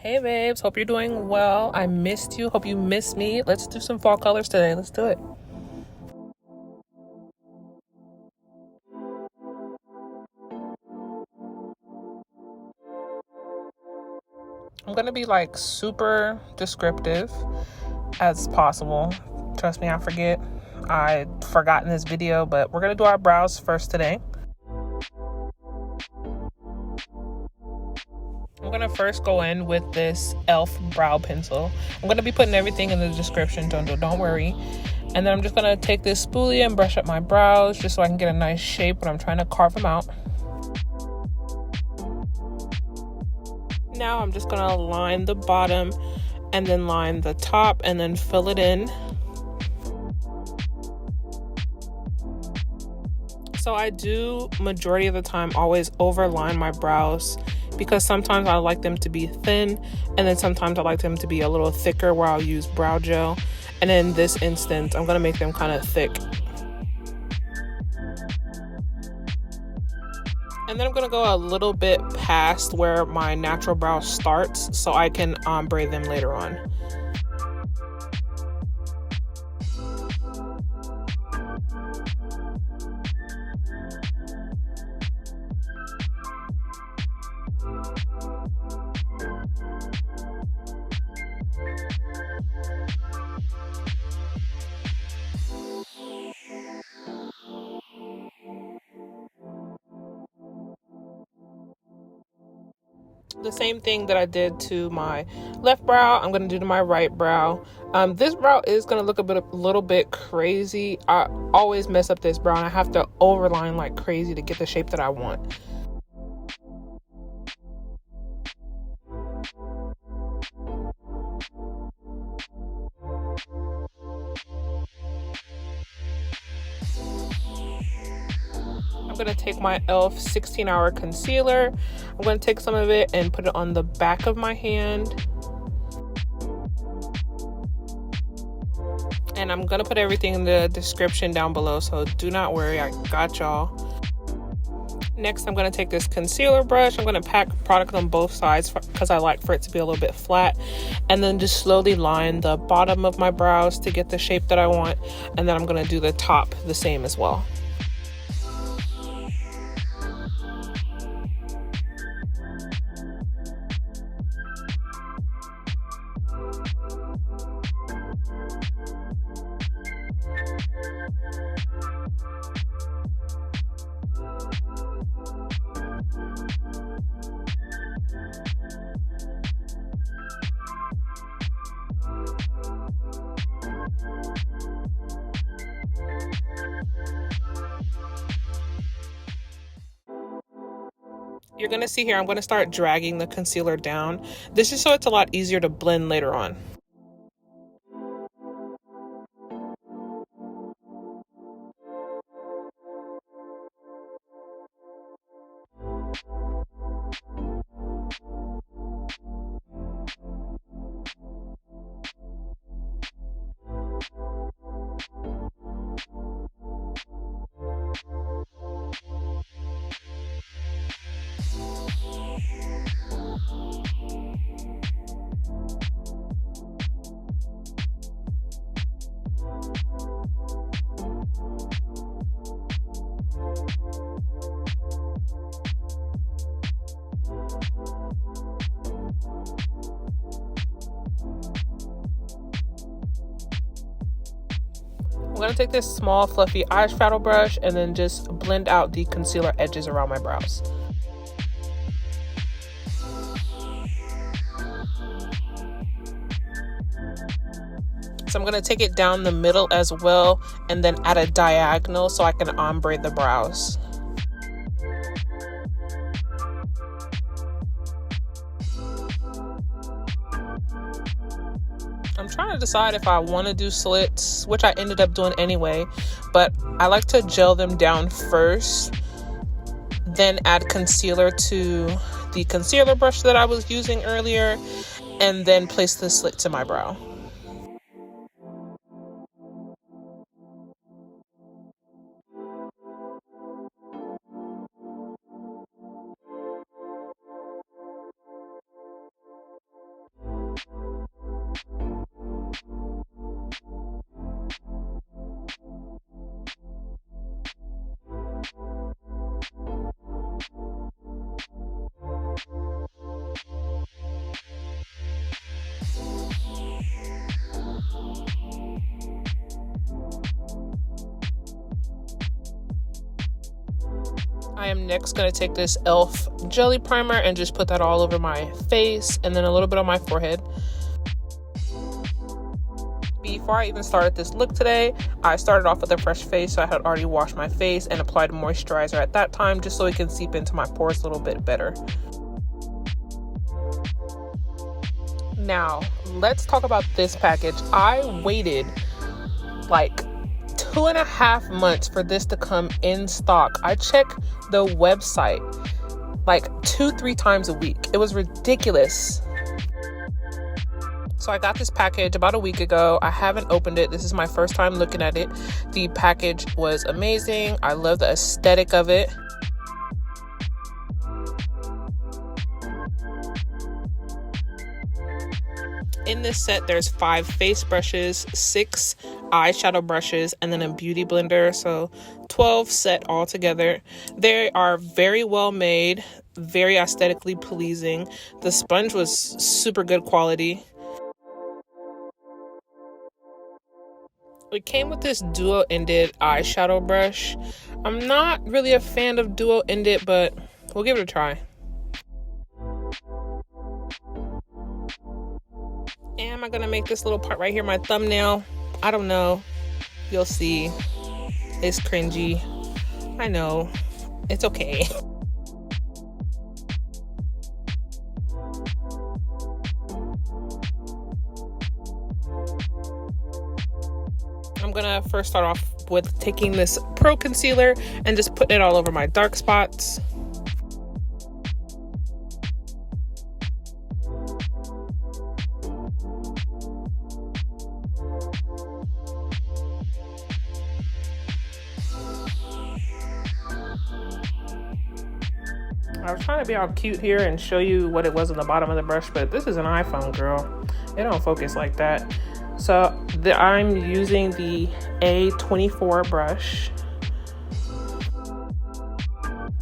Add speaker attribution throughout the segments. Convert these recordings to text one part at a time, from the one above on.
Speaker 1: Hey babes, hope you're doing well. I missed you. Hope you missed me. Let's do some fall colors today. Let's do it. I'm gonna be like super descriptive as possible. Trust me, I forget. I forgot in this video, but we're gonna do our brows first today. I'm gonna first go in with this e.l.f. brow pencil. I'm gonna be putting everything in the description, don't worry. And then I'm just gonna take this spoolie and brush up my brows just so I can get a nice shape when I'm trying to carve them out. Now I'm just gonna line the bottom and then line the top and then fill it in. So I do majority of the time always overline my brows because sometimes I like them to be thin and then sometimes I like them to be a little thicker where I'll use brow gel. And in this instance, I'm gonna make them kind of thick. And then I'm gonna go a little bit past where my natural brow starts so I can ombre them later on. The same thing that I did to my left brow, I'm going to do to my right brow. This brow is going to look a little bit crazy. I always mess up this brow and I have to overline like crazy to get the shape that I want. I'm going to take my e.l.f. 16-hour concealer. I'm going to take some of it and put it on the back of my hand. And I'm going to put everything in the description down below, so do not worry, I got y'all. Next, I'm going to take this concealer brush. I'm going to pack product on both sides because I like for it to be a little bit flat. And then just slowly line the bottom of my brows to get the shape that I want. And then I'm going to do the top the same as well. You're going to see here, I'm going to start dragging the concealer down. This is so it's a lot easier to blend later on. I'm going to take this small fluffy eyeshadow brush and then just blend out the concealer edges around my brows. So I'm going to take it down the middle as well and then at a diagonal so I can ombre the brows. I'm trying to decide if I want to do slits, which I ended up doing anyway, but I like to gel them down first, then add concealer to the concealer brush that I was using earlier, and then place the slit to my brow. I am next going to take this e.l.f. jelly primer and just put that all over my face and then a little bit on my forehead. Before I even started this look today, I started off with a fresh face, so I had already washed my face and applied moisturizer at that time just so it can seep into my pores a little bit better. Now, let's talk about this package. I waited like 2.5 months for this to come in stock. I check the website like 2-3 times a week. It was ridiculous. So I got this package about a week ago. I haven't opened it. This is my first time looking at it. The package was amazing. I love the aesthetic of it. In this set, there's 5 face brushes, 6 eyeshadow brushes, and then a beauty blender. So 12 set all together. They are very well made, very aesthetically pleasing. The sponge was super good quality. It came with this dual-ended eyeshadow brush. I'm not really a fan of dual-ended, but we'll give it a try. Am I gonna make this little part right here my thumbnail? I don't know. You'll see. It's cringy. I know. It's okay. I'm gonna first start off with taking this Pro Concealer and just putting it all over my dark spots. I was trying to be all cute here and show you what it was on the bottom of the brush, but this is an iPhone, girl. It don't focus like that. So I'm using the A24 brush.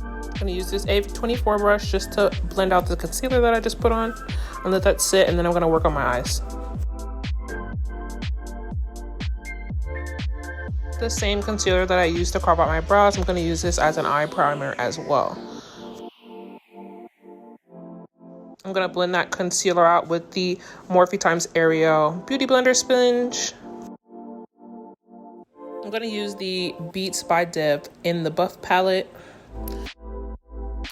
Speaker 1: I'm gonna use this A24 brush just to blend out the concealer that I just put on and let that sit, and then I'm gonna work on my eyes. The same concealer that I used to carve out my brows, I'm gonna use this as an eye primer as well. I'm going to blend that concealer out with the Morphe x Ariel Beauty Blender Sponge. I'm going to use the Beats by Dev in the Buff palette.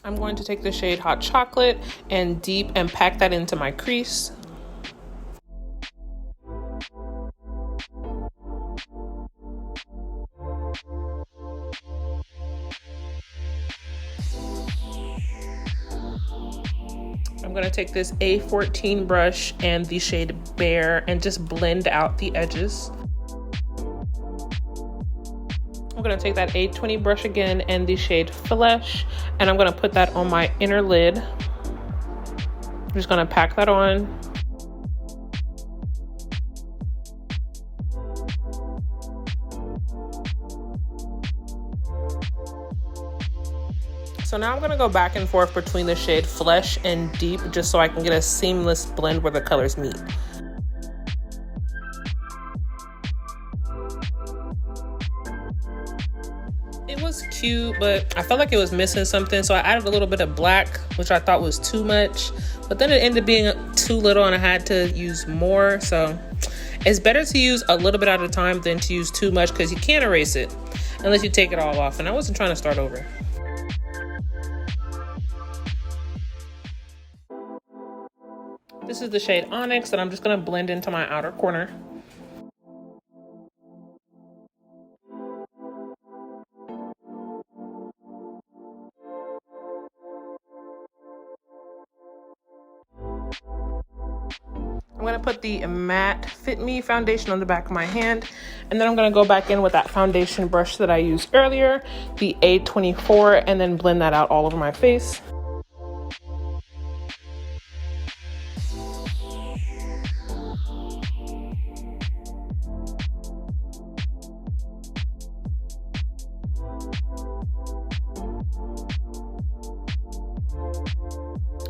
Speaker 1: I'm going to take the shade Hot Chocolate and Deep and pack that into my crease. I'm going to take this A14 brush and the shade Bare and just blend out the edges. I'm going to take that A20 brush again and the shade Flesh, and I'm going to put that on my inner lid. I'm just going to pack that on. So now I'm going to go back and forth between the shade Flesh and Deep just so I can get a seamless blend where the colors meet. It was cute, but I felt like it was missing something, so I added a little bit of black, which I thought was too much, but then it ended up being too little and I had to use more. So it's better to use a little bit at a time than to use too much, because you can't erase it unless you take it all off, and I wasn't trying to start over. This is the shade Onyx that I'm just going to blend into my outer corner. I'm going to put the Matte Fit Me foundation on the back of my hand, and then I'm going to go back in with that foundation brush that I used earlier, the A24, and then blend that out all over my face.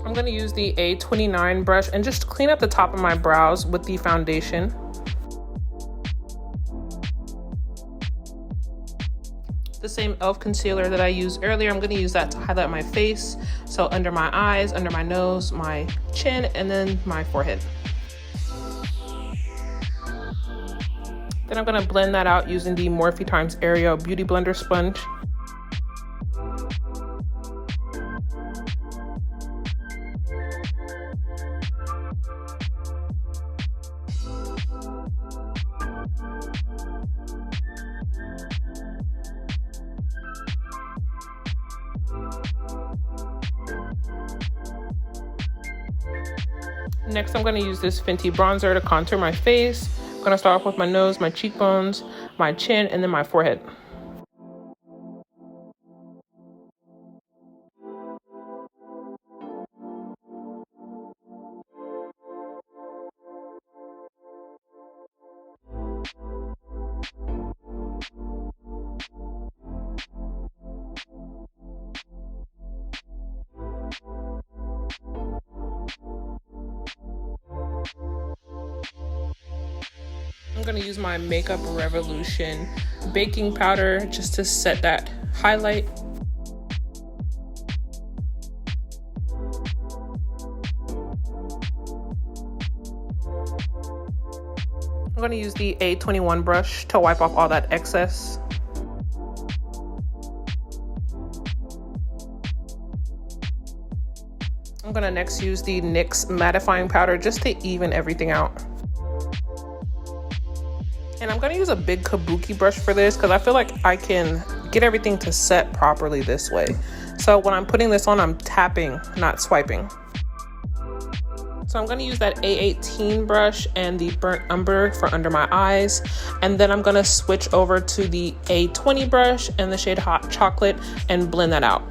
Speaker 1: I'm going to use the A29 brush and just clean up the top of my brows with the foundation. the same e.l.f. concealer that I used earlier. I'm going to use that to highlight my face. So under my eyes, under my nose, my chin, and then my forehead. Then I'm going to blend that out using the Morphe x Ariel Beauty Blender sponge. Next, I'm going to use this Fenty bronzer to contour my face. I'm going to start off with my nose, my cheekbones, my chin, and then my forehead. I'm going to use my Makeup Revolution baking powder just to set that highlight. I'm going to use the A21 brush to wipe off all that excess. I'm going to next use the NYX mattifying powder just to even everything out. And I'm going to use a big kabuki brush for this because I feel like I can get everything to set properly this way. So when I'm putting this on, I'm tapping, not swiping. So I'm going to use that A18 brush and the burnt umber for under my eyes. And then I'm going to switch over to the A20 brush and the shade Hot Chocolate and blend that out.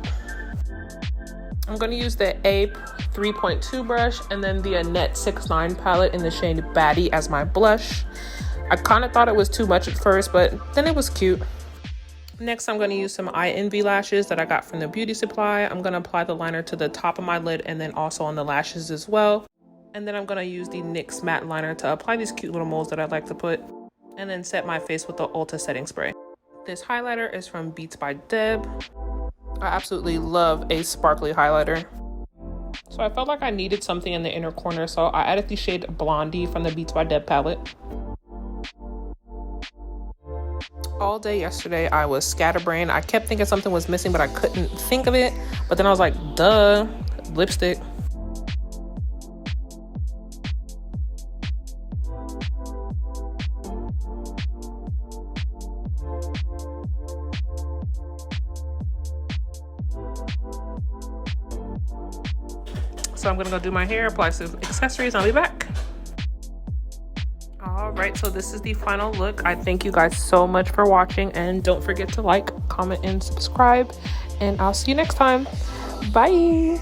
Speaker 1: I'm going to use the A3.2 brush and then the Annette 6'9" palette in the shade Baddie as my blush. I kind of thought it was too much at first, but then it was cute. Next, I'm going to use some Eye Envy lashes that I got from the beauty supply. I'm going to apply the liner to the top of my lid and then also on the lashes as well. And then I'm going to use the NYX matte liner to apply these cute little moles that I like to put. And then set my face with the Ulta setting spray. This highlighter is from Beats by Deb. I absolutely love a sparkly highlighter. So I felt like I needed something in the inner corner, so I added the shade Blondie from the Beats by Deb palette. All day yesterday, I was scatterbrained. I kept thinking something was missing, but I couldn't think of it. But then I was like, duh, lipstick. So I'm gonna go do my hair, apply some accessories, and I'll be back. All right, so this is the final look. I thank you guys so much for watching, and don't forget to like, comment, and subscribe, and I'll see you next time. Bye.